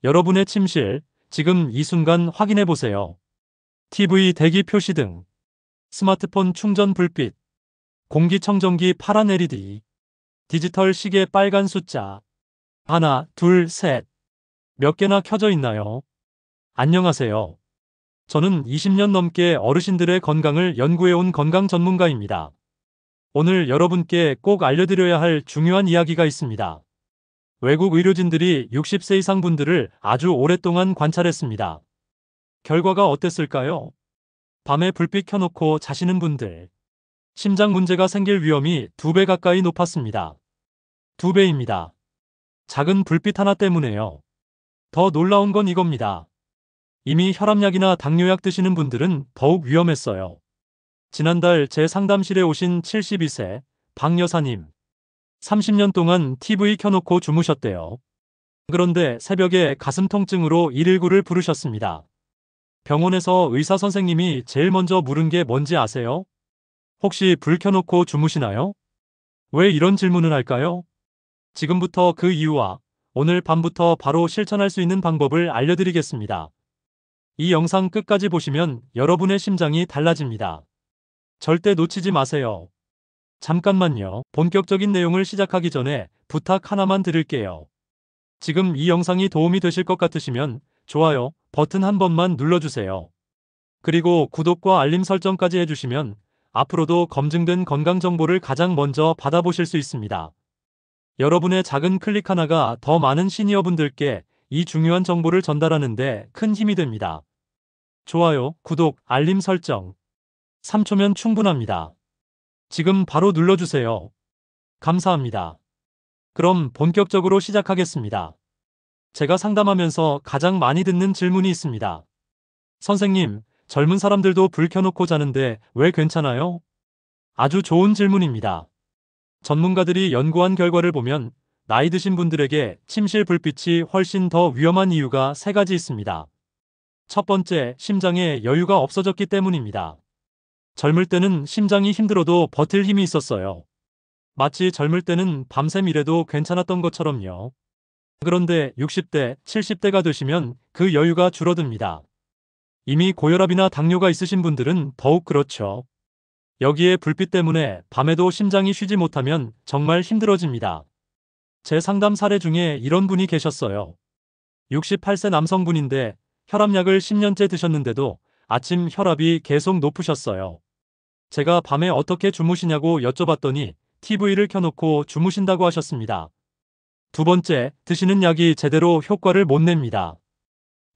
여러분의 침실, 지금 이 순간 확인해 보세요. TV 대기 표시 등, 스마트폰 충전 불빛, 공기청정기 파란 LED, 디지털 시계 빨간 숫자. 하나, 둘, 셋. 몇 개나 켜져 있나요? 안녕하세요. 저는 20년 넘게 어르신들의 건강을 연구해온 건강 전문가입니다. 오늘 여러분께 꼭 알려드려야 할 중요한 이야기가 있습니다. 외국 의료진들이 60세 이상 분들을 아주 오랫동안 관찰했습니다. 결과가 어땠을까요? 밤에 불빛 켜놓고 자시는 분들, 심장 문제가 생길 위험이 2배 가까이 높았습니다. 2배입니다. 작은 불빛 하나 때문에요. 더 놀라운 건 이겁니다. 이미 혈압약이나 당뇨약 드시는 분들은 더욱 위험했어요. 지난달 제 상담실에 오신 72세 박 여사님. 30년 동안 TV 켜놓고 주무셨대요. 그런데 새벽에 가슴 통증으로 119를 부르셨습니다. 병원에서 의사 선생님이 제일 먼저 물은 게 뭔지 아세요? 혹시 불 켜놓고 주무시나요? 왜 이런 질문을 할까요? 지금부터 그 이유와 오늘 밤부터 바로 실천할 수 있는 방법을 알려드리겠습니다. 이 영상 끝까지 보시면 여러분의 심장이 달라집니다. 절대 놓치지 마세요. 잠깐만요. 본격적인 내용을 시작하기 전에 부탁 하나만 드릴게요. 지금 이 영상이 도움이 되실 것 같으시면 좋아요 버튼 한 번만 눌러주세요. 그리고 구독과 알림 설정까지 해주시면 앞으로도 검증된 건강 정보를 가장 먼저 받아보실 수 있습니다. 여러분의 작은 클릭 하나가 더 많은 시니어분들께 이 중요한 정보를 전달하는 데 큰 힘이 됩니다. 좋아요, 구독, 알림 설정. 3초면 충분합니다. 지금 바로 눌러주세요. 감사합니다. 그럼 본격적으로 시작하겠습니다. 제가 상담하면서 가장 많이 듣는 질문이 있습니다. 선생님, 젊은 사람들도 불 켜놓고 자는데 왜 괜찮아요? 아주 좋은 질문입니다. 전문가들이 연구한 결과를 보면 나이 드신 분들에게 침실 불빛이 훨씬 더 위험한 이유가 3가지 있습니다. 첫 번째, 심장에 여유가 없어졌기 때문입니다. 젊을 때는 심장이 힘들어도 버틸 힘이 있었어요. 마치 젊을 때는 밤샘 일해도 괜찮았던 것처럼요. 그런데 60대, 70대가 되시면 그 여유가 줄어듭니다. 이미 고혈압이나 당뇨가 있으신 분들은 더욱 그렇죠. 여기에 불빛 때문에 밤에도 심장이 쉬지 못하면 정말 힘들어집니다. 제 상담 사례 중에 이런 분이 계셨어요. 68세 남성분인데 혈압약을 10년째 드셨는데도 아침 혈압이 계속 높으셨어요. 제가 밤에 어떻게 주무시냐고 여쭤봤더니 TV를 켜놓고 주무신다고 하셨습니다. 두 번째, 드시는 약이 제대로 효과를 못 냅니다.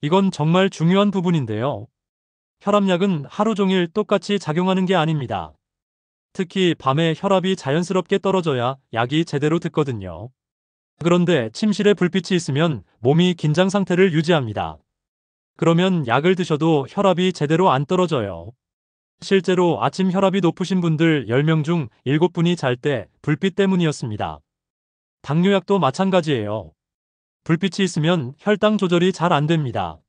이건 정말 중요한 부분인데요. 혈압약은 하루 종일 똑같이 작용하는 게 아닙니다. 특히 밤에 혈압이 자연스럽게 떨어져야 약이 제대로 듣거든요. 그런데 침실에 불빛이 있으면 몸이 긴장 상태를 유지합니다. 그러면 약을 드셔도 혈압이 제대로 안 떨어져요. 실제로 아침 혈압이 높으신 분들 10명 중 7분이 잘 때 불빛 때문이었습니다. 당뇨약도 마찬가지예요. 불빛이 있으면 혈당 조절이 잘 안 됩니다.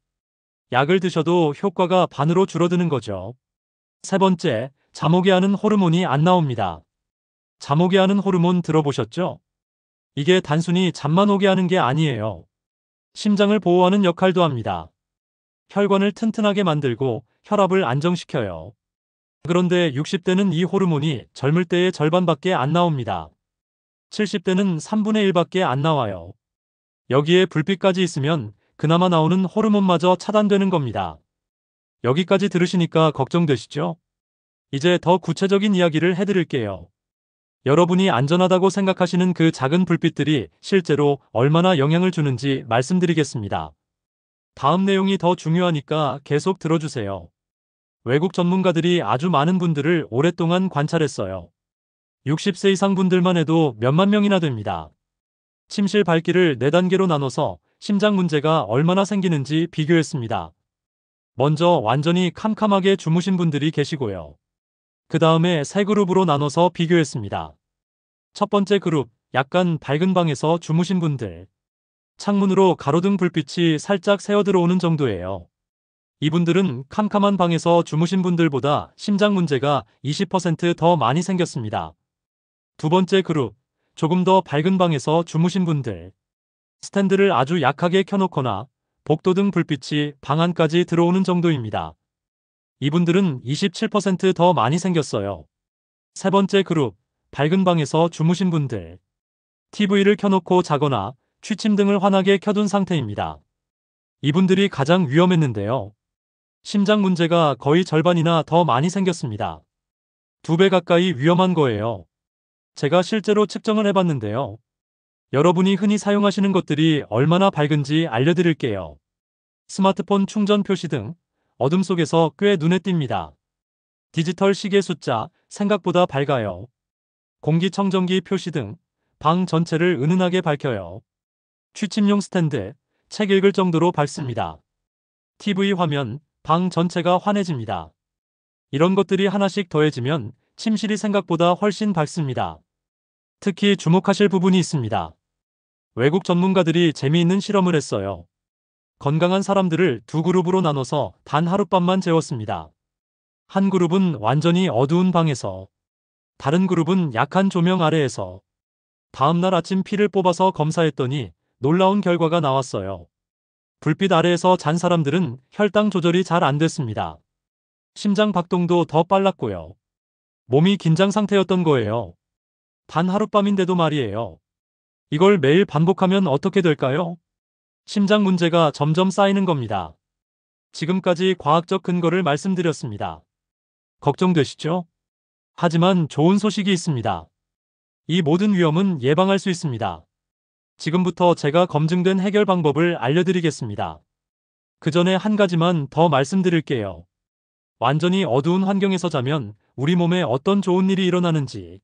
약을 드셔도 효과가 반으로 줄어드는 거죠. 세 번째, 잠 오게 하는 호르몬이 안 나옵니다. 잠 오게 하는 호르몬 들어보셨죠? 이게 단순히 잠만 오게 하는 게 아니에요. 심장을 보호하는 역할도 합니다. 혈관을 튼튼하게 만들고 혈압을 안정시켜요. 그런데 60대는 이 호르몬이 젊을 때의 절반밖에 안 나옵니다. 70대는 3분의 1밖에 안 나와요. 여기에 불빛까지 있으면 그나마 나오는 호르몬마저 차단되는 겁니다. 여기까지 들으시니까 걱정되시죠? 이제 더 구체적인 이야기를 해드릴게요. 여러분이 안전하다고 생각하시는 그 작은 불빛들이 실제로 얼마나 영향을 주는지 말씀드리겠습니다. 다음 내용이 더 중요하니까 계속 들어주세요. 외국 전문가들이 아주 많은 분들을 오랫동안 관찰했어요. 60세 이상 분들만 해도 몇만 명이나 됩니다. 침실 밝기를 4단계로 나눠서 심장 문제가 얼마나 생기는지 비교했습니다. 먼저 완전히 캄캄하게 주무신 분들이 계시고요. 그 다음에 3그룹으로 나눠서 비교했습니다. 첫 번째 그룹, 약간 밝은 방에서 주무신 분들. 창문으로 가로등 불빛이 살짝 새어 들어오는 정도예요. 이분들은 캄캄한 방에서 주무신 분들보다 심장 문제가 20% 더 많이 생겼습니다. 두 번째 그룹, 조금 더 밝은 방에서 주무신 분들. 스탠드를 아주 약하게 켜놓거나 복도 등 불빛이 방 안까지 들어오는 정도입니다. 이분들은 27% 더 많이 생겼어요. 세 번째 그룹, 밝은 방에서 주무신 분들. TV를 켜놓고 자거나 취침 등을 환하게 켜둔 상태입니다. 이분들이 가장 위험했는데요. 심장 문제가 거의 절반이나 더 많이 생겼습니다. 2배 가까이 위험한 거예요. 제가 실제로 측정을 해봤는데요. 여러분이 흔히 사용하시는 것들이 얼마나 밝은지 알려드릴게요. 스마트폰 충전 표시 등 어둠 속에서 꽤 눈에 띕니다. 디지털 시계 숫자 생각보다 밝아요. 공기청정기 표시 등 방 전체를 은은하게 밝혀요. 취침용 스탠드, 책 읽을 정도로 밝습니다. TV 화면, 방 전체가 환해집니다. 이런 것들이 하나씩 더해지면 침실이 생각보다 훨씬 밝습니다. 특히 주목하실 부분이 있습니다. 외국 전문가들이 재미있는 실험을 했어요. 건강한 사람들을 두 그룹으로 나눠서 단 하룻밤만 재웠습니다. 한 그룹은 완전히 어두운 방에서, 다른 그룹은 약한 조명 아래에서. 다음날 아침 피를 뽑아서 검사했더니 놀라운 결과가 나왔어요. 불빛 아래에서 잔 사람들은 혈당 조절이 잘 안 됐습니다. 심장 박동도 더 빨랐고요. 몸이 긴장 상태였던 거예요. 단 하룻밤인데도 말이에요. 이걸 매일 반복하면 어떻게 될까요? 심장 문제가 점점 쌓이는 겁니다. 지금까지 과학적 근거를 말씀드렸습니다. 걱정되시죠? 하지만 좋은 소식이 있습니다. 이 모든 위험은 예방할 수 있습니다. 지금부터 제가 검증된 해결 방법을 알려드리겠습니다. 그 전에 한 가지만 더 말씀드릴게요. 완전히 어두운 환경에서 자면 우리 몸에 어떤 좋은 일이 일어나는지.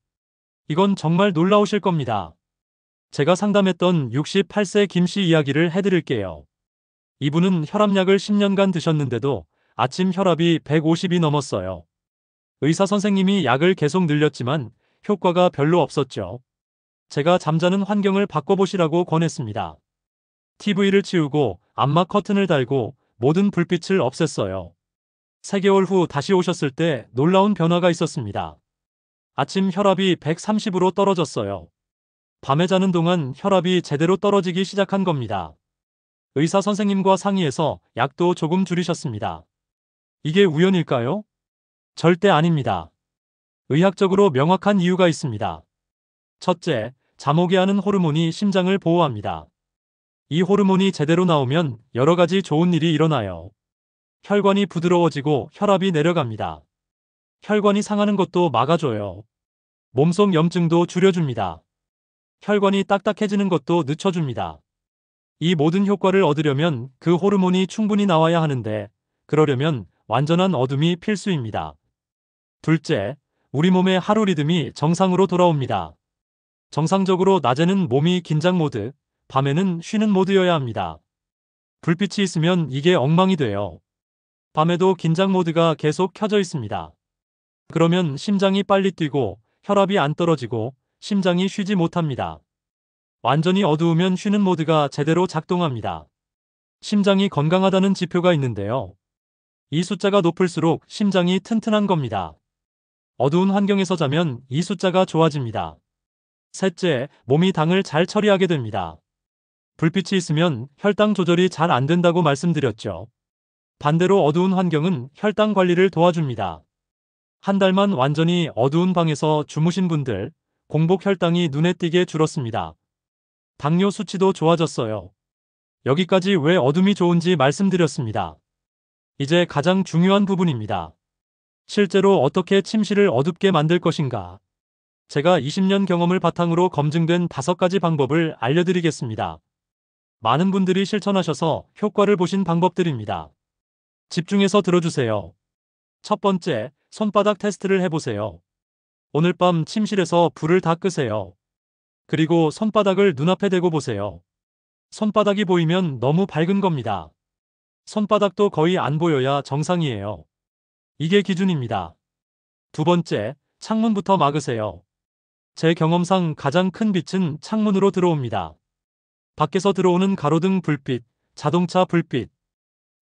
이건 정말 놀라우실 겁니다. 제가 상담했던 68세 김 씨 이야기를 해드릴게요. 이분은 혈압약을 10년간 드셨는데도 아침 혈압이 150이 넘었어요. 의사 선생님이 약을 계속 늘렸지만 효과가 별로 없었죠. 제가 잠자는 환경을 바꿔보시라고 권했습니다. TV를 치우고 암막 커튼을 달고 모든 불빛을 없앴어요. 3개월 후 다시 오셨을 때 놀라운 변화가 있었습니다. 아침 혈압이 130으로 떨어졌어요. 밤에 자는 동안 혈압이 제대로 떨어지기 시작한 겁니다. 의사 선생님과 상의해서 약도 조금 줄이셨습니다. 이게 우연일까요? 절대 아닙니다. 의학적으로 명확한 이유가 있습니다. 첫째, 잠 오게 하는 호르몬이 심장을 보호합니다. 이 호르몬이 제대로 나오면 여러 가지 좋은 일이 일어나요. 혈관이 부드러워지고 혈압이 내려갑니다. 혈관이 상하는 것도 막아줘요. 몸속 염증도 줄여줍니다. 혈관이 딱딱해지는 것도 늦춰줍니다. 이 모든 효과를 얻으려면 그 호르몬이 충분히 나와야 하는데, 그러려면 완전한 어둠이 필수입니다. 둘째, 우리 몸의 하루 리듬이 정상으로 돌아옵니다. 정상적으로 낮에는 몸이 긴장 모드, 밤에는 쉬는 모드여야 합니다. 불빛이 있으면 이게 엉망이 돼요. 밤에도 긴장 모드가 계속 켜져 있습니다. 그러면 심장이 빨리 뛰고 혈압이 안 떨어지고 심장이 쉬지 못합니다. 완전히 어두우면 쉬는 모드가 제대로 작동합니다. 심장이 건강하다는 지표가 있는데요. 이 숫자가 높을수록 심장이 튼튼한 겁니다. 어두운 환경에서 자면 이 숫자가 좋아집니다. 셋째, 몸이 당을 잘 처리하게 됩니다. 불빛이 있으면 혈당 조절이 잘 안 된다고 말씀드렸죠. 반대로 어두운 환경은 혈당 관리를 도와줍니다. 한 달만 완전히 어두운 방에서 주무신 분들, 공복 혈당이 눈에 띄게 줄었습니다. 당뇨 수치도 좋아졌어요. 여기까지 왜 어둠이 좋은지 말씀드렸습니다. 이제 가장 중요한 부분입니다. 실제로 어떻게 침실을 어둡게 만들 것인가? 제가 20년 경험을 바탕으로 검증된 5가지 방법을 알려드리겠습니다. 많은 분들이 실천하셔서 효과를 보신 방법들입니다. 집중해서 들어주세요. 첫 번째, 손바닥 테스트를 해보세요. 오늘 밤 침실에서 불을 다 끄세요. 그리고 손바닥을 눈앞에 대고 보세요. 손바닥이 보이면 너무 밝은 겁니다. 손바닥도 거의 안 보여야 정상이에요. 이게 기준입니다. 두 번째, 창문부터 막으세요. 제 경험상 가장 큰 빛은 창문으로 들어옵니다. 밖에서 들어오는 가로등 불빛, 자동차 불빛,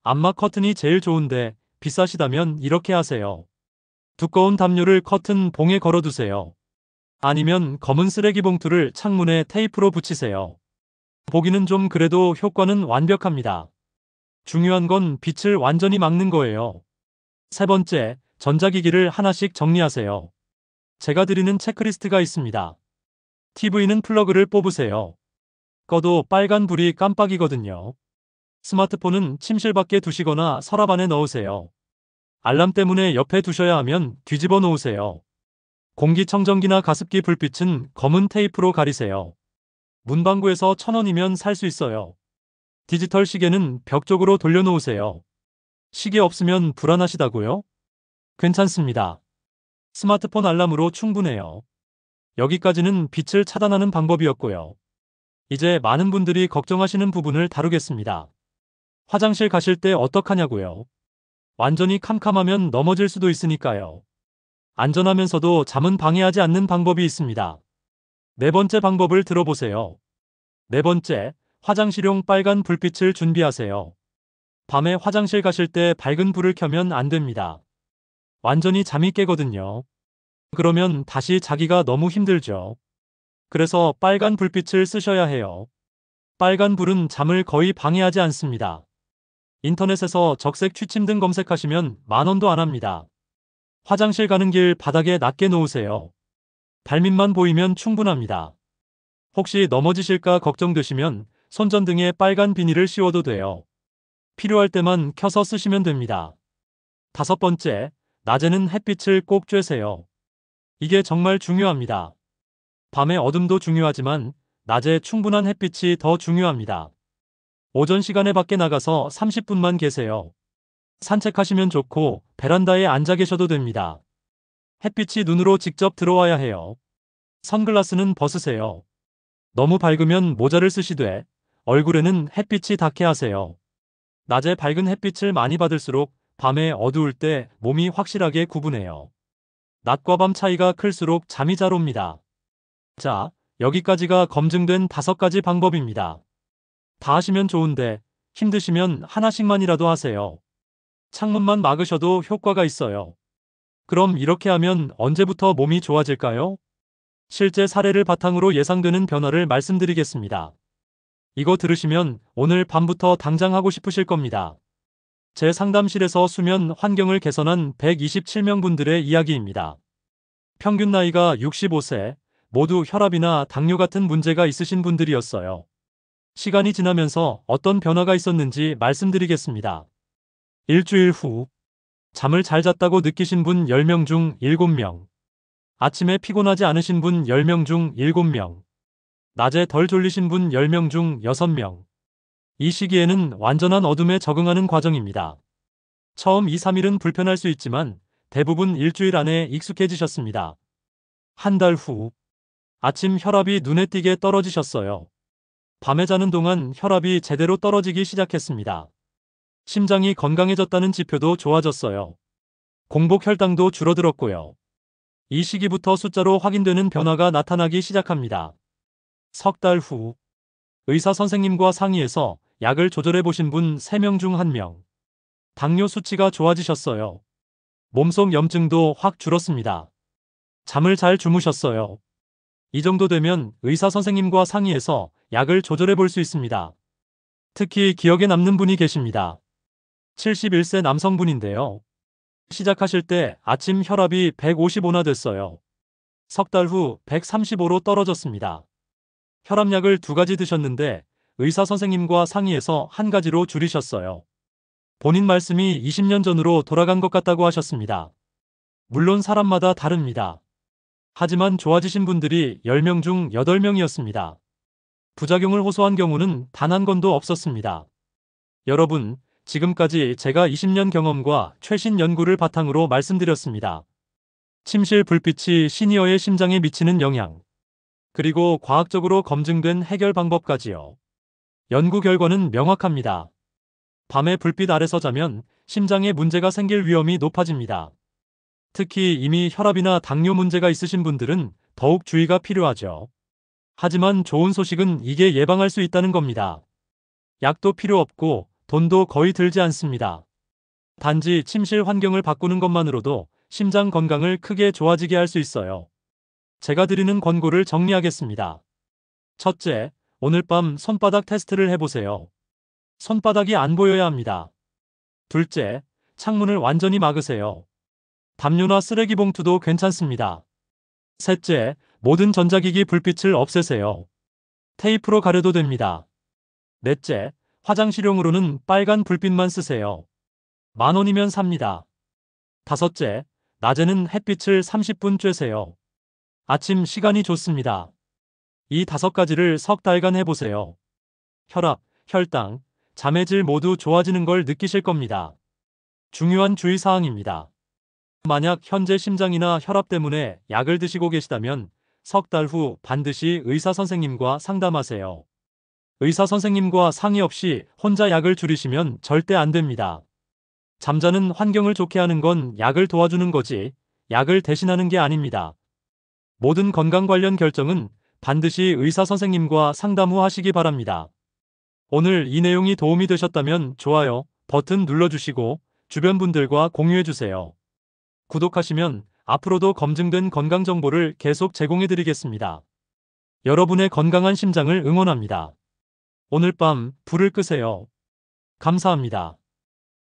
암막 커튼이 제일 좋은데 비싸시다면 이렇게 하세요. 두꺼운 담요를 커튼 봉에 걸어두세요. 아니면 검은 쓰레기 봉투를 창문에 테이프로 붙이세요. 보기는 좀 그래도 효과는 완벽합니다. 중요한 건 빛을 완전히 막는 거예요. 세 번째, 전자기기를 하나씩 정리하세요. 제가 드리는 체크리스트가 있습니다. TV는 플러그를 뽑으세요. 꺼도 빨간 불이 깜빡이거든요. 스마트폰은 침실 밖에 두시거나 서랍 안에 넣으세요. 알람 때문에 옆에 두셔야 하면 뒤집어 놓으세요. 공기청정기나 가습기 불빛은 검은 테이프로 가리세요. 문방구에서 1,000원이면 살 수 있어요. 디지털 시계는 벽 쪽으로 돌려놓으세요. 시계 없으면 불안하시다고요? 괜찮습니다. 스마트폰 알람으로 충분해요. 여기까지는 빛을 차단하는 방법이었고요. 이제 많은 분들이 걱정하시는 부분을 다루겠습니다. 화장실 가실 때 어떡하냐고요? 완전히 캄캄하면 넘어질 수도 있으니까요. 안전하면서도 잠은 방해하지 않는 방법이 있습니다. 네 번째 방법을 들어보세요. 네 번째, 화장실용 빨간 불빛을 준비하세요. 밤에 화장실 가실 때 밝은 불을 켜면 안 됩니다. 완전히 잠이 깨거든요. 그러면 다시 자기가 너무 힘들죠. 그래서 빨간 불빛을 쓰셔야 해요. 빨간 불은 잠을 거의 방해하지 않습니다. 인터넷에서 적색 취침 등 검색하시면 10,000원도 안 합니다. 화장실 가는 길 바닥에 낮게 놓으세요. 발밑만 보이면 충분합니다. 혹시 넘어지실까 걱정되시면 손전등에 빨간 비닐을 씌워도 돼요. 필요할 때만 켜서 쓰시면 됩니다. 다섯 번째, 낮에는 햇빛을 꼭 쬐세요. 이게 정말 중요합니다. 밤의 어둠도 중요하지만 낮에 충분한 햇빛이 더 중요합니다. 오전 시간에 밖에 나가서 30분만 계세요. 산책하시면 좋고 베란다에 앉아 계셔도 됩니다. 햇빛이 눈으로 직접 들어와야 해요. 선글라스는 벗으세요. 너무 밝으면 모자를 쓰시되 얼굴에는 햇빛이 닿게 하세요. 낮에 밝은 햇빛을 많이 받을수록 밤에 어두울 때 몸이 확실하게 구분해요. 낮과 밤 차이가 클수록 잠이 잘 옵니다. 자, 여기까지가 검증된 5가지 방법입니다. 다 하시면 좋은데 힘드시면 하나씩만이라도 하세요. 창문만 막으셔도 효과가 있어요. 그럼 이렇게 하면 언제부터 몸이 좋아질까요? 실제 사례를 바탕으로 예상되는 변화를 말씀드리겠습니다. 이거 들으시면 오늘 밤부터 당장 하고 싶으실 겁니다. 제 상담실에서 수면 환경을 개선한 127명 분들의 이야기입니다. 평균 나이가 65세, 모두 혈압이나 당뇨 같은 문제가 있으신 분들이었어요. 시간이 지나면서 어떤 변화가 있었는지 말씀드리겠습니다. 일주일 후, 잠을 잘 잤다고 느끼신 분 10명 중 7명, 아침에 피곤하지 않으신 분 10명 중 7명, 낮에 덜 졸리신 분 10명 중 6명. 이 시기에는 완전한 어둠에 적응하는 과정입니다. 처음 2, 3일은 불편할 수 있지만 대부분 일주일 안에 익숙해지셨습니다. 한 달 후, 아침 혈압이 눈에 띄게 떨어지셨어요. 밤에 자는 동안 혈압이 제대로 떨어지기 시작했습니다. 심장이 건강해졌다는 지표도 좋아졌어요. 공복 혈당도 줄어들었고요. 이 시기부터 숫자로 확인되는 변화가 나타나기 시작합니다. 석 달 후, 의사 선생님과 상의해서 약을 조절해 보신 분 3명 중 1명. 당뇨 수치가 좋아지셨어요. 몸속 염증도 확 줄었습니다. 잠을 잘 주무셨어요. 이 정도 되면 의사 선생님과 상의해서 약을 조절해 볼 수 있습니다. 특히 기억에 남는 분이 계십니다. 71세 남성분인데요. 시작하실 때 아침 혈압이 155나 됐어요. 석 달 후 135로 떨어졌습니다. 혈압약을 2가지 드셨는데 의사 선생님과 상의해서 1가지로 줄이셨어요. 본인 말씀이 20년 전으로 돌아간 것 같다고 하셨습니다. 물론 사람마다 다릅니다. 하지만 좋아지신 분들이 10명 중 8명이었습니다. 부작용을 호소한 경우는 단 한 건도 없었습니다. 여러분, 지금까지 제가 20년 경험과 최신 연구를 바탕으로 말씀드렸습니다. 침실 불빛이 시니어의 심장에 미치는 영향, 그리고 과학적으로 검증된 해결 방법까지요. 연구 결과는 명확합니다. 밤에 불빛 아래서 자면 심장에 문제가 생길 위험이 높아집니다. 특히 이미 혈압이나 당뇨 문제가 있으신 분들은 더욱 주의가 필요하죠. 하지만 좋은 소식은 이게 예방할 수 있다는 겁니다. 약도 필요 없고 돈도 거의 들지 않습니다. 단지 침실 환경을 바꾸는 것만으로도 심장 건강을 크게 좋아지게 할 수 있어요. 제가 드리는 권고를 정리하겠습니다. 첫째, 오늘 밤 손바닥 테스트를 해보세요. 손바닥이 안 보여야 합니다. 둘째, 창문을 완전히 막으세요. 담요나 쓰레기 봉투도 괜찮습니다. 셋째, 모든 전자기기 불빛을 없애세요. 테이프로 가려도 됩니다. 넷째, 화장실용으로는 빨간 불빛만 쓰세요. 10,000원이면 삽니다. 다섯째, 낮에는 햇빛을 30분 쬐세요. 아침 시간이 좋습니다. 이 5가지를 석 달간 해보세요. 혈압, 혈당, 잠의 질 모두 좋아지는 걸 느끼실 겁니다. 중요한 주의사항입니다. 만약 현재 심장이나 혈압 때문에 약을 드시고 계시다면 석 달 후 반드시 의사 선생님과 상담하세요. 의사 선생님과 상의 없이 혼자 약을 줄이시면 절대 안 됩니다. 잠자는 환경을 좋게 하는 건 약을 도와주는 거지, 약을 대신하는 게 아닙니다. 모든 건강 관련 결정은 반드시 의사 선생님과 상담 후 하시기 바랍니다. 오늘 이 내용이 도움이 되셨다면 좋아요 버튼 눌러주시고 주변 분들과 공유해주세요. 구독하시면 앞으로도 검증된 건강 정보를 계속 제공해드리겠습니다. 여러분의 건강한 심장을 응원합니다. 오늘 밤 불을 끄세요. 감사합니다.